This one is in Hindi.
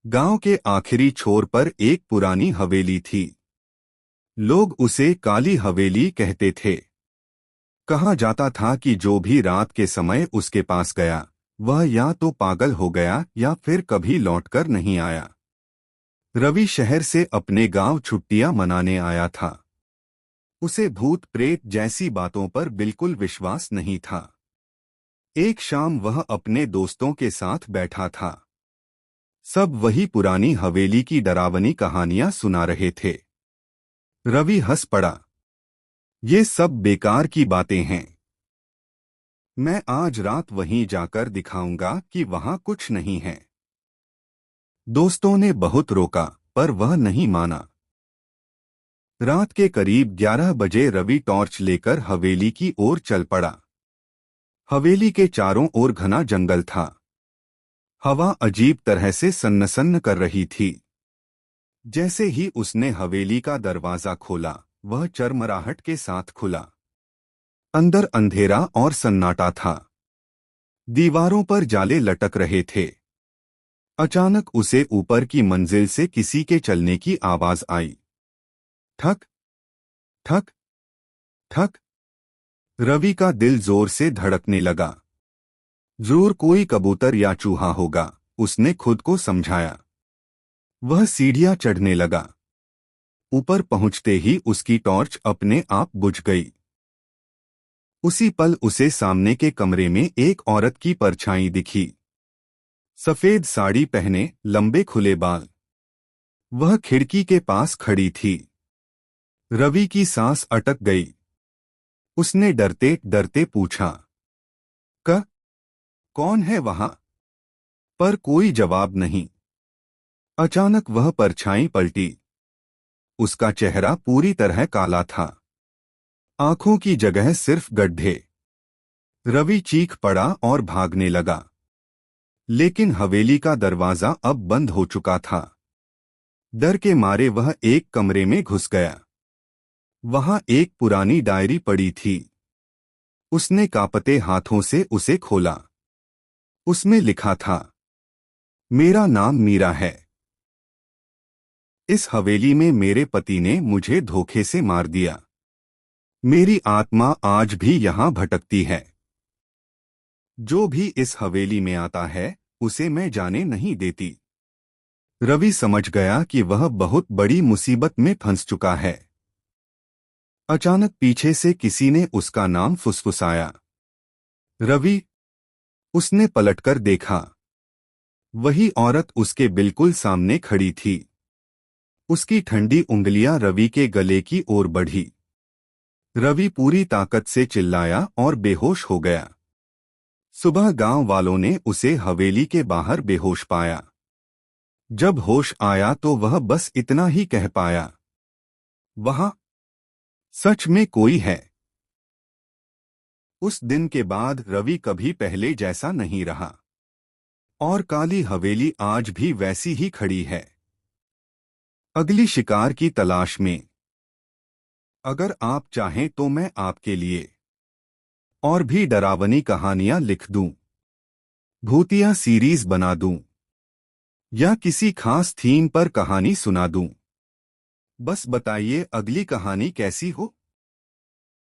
गांव के आखिरी छोर पर एक पुरानी हवेली थी। लोग उसे काली हवेली कहते थे। कहा जाता था कि जो भी रात के समय उसके पास गया वह या तो पागल हो गया या फिर कभी लौटकर नहीं आया। रवि शहर से अपने गांव छुट्टियां मनाने आया था। उसे भूत प्रेत जैसी बातों पर बिल्कुल विश्वास नहीं था। एक शाम वह अपने दोस्तों के साथ बैठा था। सब वही पुरानी हवेली की डरावनी कहानियां सुना रहे थे। रवि हंस पड़ा। ये सब बेकार की बातें हैं। मैं आज रात वहीं जाकर दिखाऊंगा कि वहां कुछ नहीं है। दोस्तों ने बहुत रोका पर वह नहीं माना। रात के करीब 11 बजे रवि टॉर्च लेकर हवेली की ओर चल पड़ा। हवेली के चारों ओर घना जंगल था। हवा अजीब तरह से सन्नसन्न कर रही थी। जैसे ही उसने हवेली का दरवाजा खोला वह चरमराहट के साथ खुला। अंदर अंधेरा और सन्नाटा था। दीवारों पर जाले लटक रहे थे। अचानक उसे ऊपर की मंजिल से किसी के चलने की आवाज आई। ठक ठक ठक। रवि का दिल जोर से धड़कने लगा। जरूर कोई कबूतर या चूहा होगा, उसने खुद को समझाया। वह सीढ़ियां चढ़ने लगा। ऊपर पहुंचते ही उसकी टॉर्च अपने आप बुझ गई। उसी पल उसे सामने के कमरे में एक औरत की परछाई दिखी। सफेद साड़ी पहने, लंबे खुले बाल। वह खिड़की के पास खड़ी थी। रवि की सांस अटक गई। उसने डरते डरते पूछा, क कौन है वहां? पर कोई जवाब नहीं। अचानक वह परछाई पलटी। उसका चेहरा पूरी तरह काला था। आंखों की जगह सिर्फ गड्ढे। रवि चीख पड़ा और भागने लगा। लेकिन हवेली का दरवाजा अब बंद हो चुका था। डर के मारे वह एक कमरे में घुस गया। वहां एक पुरानी डायरी पड़ी थी। उसने कांपते हाथों से उसे खोला। उसमें लिखा था, मेरा नाम मीरा है। इस हवेली में मेरे पति ने मुझे धोखे से मार दिया। मेरी आत्मा आज भी यहां भटकती है। जो भी इस हवेली में आता है उसे मैं जाने नहीं देती। रवि समझ गया कि वह बहुत बड़ी मुसीबत में फंस चुका है। अचानक पीछे से किसी ने उसका नाम फुसफुसाया। रवि। उसने पलटकर देखा। वही औरत उसके बिल्कुल सामने खड़ी थी। उसकी ठंडी उंगलियां रवि के गले की ओर बढ़ी। रवि पूरी ताकत से चिल्लाया और बेहोश हो गया। सुबह गांव वालों ने उसे हवेली के बाहर बेहोश पाया। जब होश आया तो वह बस इतना ही कह पाया, वहां सच में कोई है। उस दिन के बाद रवि कभी पहले जैसा नहीं रहा। और काली हवेली आज भी वैसी ही खड़ी है, अगली शिकार की तलाश में। अगर आप चाहें तो मैं आपके लिए और भी डरावनी कहानियां लिख दूं, भूतिया सीरीज बना दूं, या किसी खास थीम पर कहानी सुना दूं। बस बताइए अगली कहानी कैसी हो।